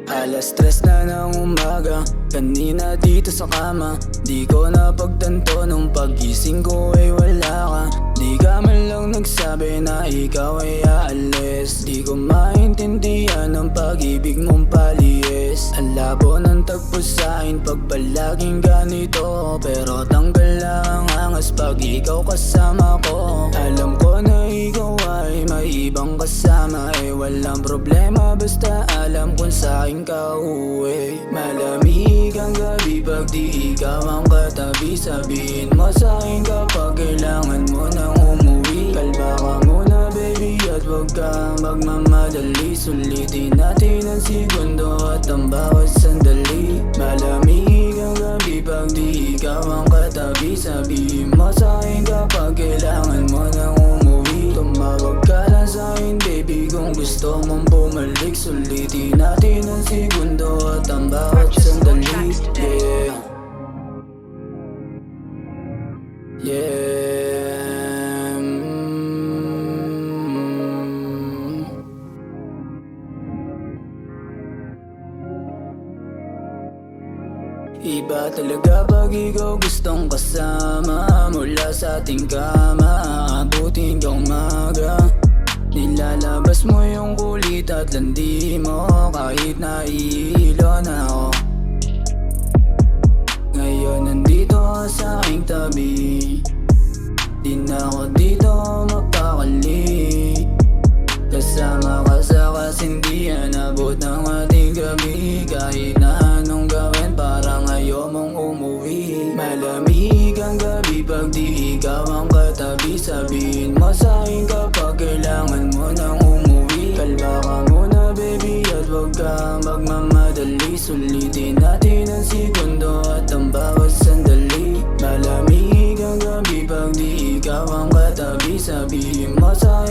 3 na ng umaga, kanina dito sa kama. Di ko napagtanto nung pagising ko ay wala ka. Di ka man lang nagsabi na ikaw ay aalis. Di ko maintindihan ang pag-ibig mong palihis. Ang labo ng tagpo sa'kin pag palaging ganito, pero tanggal lang ang angas pag ikaw kasama ko. Alam ko na ikaw ay may ibang kasama, eh walang problema basta alam kung sa'kin ka uwi. Malamig ang gabi pag di ikaw ang katabi. Sabihin mo sa'kin kapag kailangan mo nang umuwi. Kalma ka muna baby at wag kang magmamadali. Sulitin natin ang segundo at ang bawat sandali. Malamig ang gabi pag di ikaw ang katabi. Sabihin mo sa'kin kapag kailangan mo nang umuwi. Tumawag ka lang sa'kin baby kung gusto mong bumalik. Sulitin natin ang segundo at ang bawat sandali. Yeah, Iba talaga pag ikaw gustong kasama. Mula sa ating kama, aabutin ka umaga. Nilalabas mo yung kulit at landi mo kahit nahihilo na ako. Ngayon nandito ka sa aking tabi, di na ako dito mapakali. Kasama ka sa kasindihan, abot ng ating gabi. Kahit na anong gawin parang ayaw mong umuwi. Malamig ang gabi pag di ikaw ang katabi. Sabihin mo sa'kin kapag kailangan mo nang umuwi. Kalma ka muna baby at wag kang magmamadali. Sulitin natin ang segundo at ang bawat sandali. Malamig ang gabi pag di ikaw ang katabi. Sabihin mo sa'kin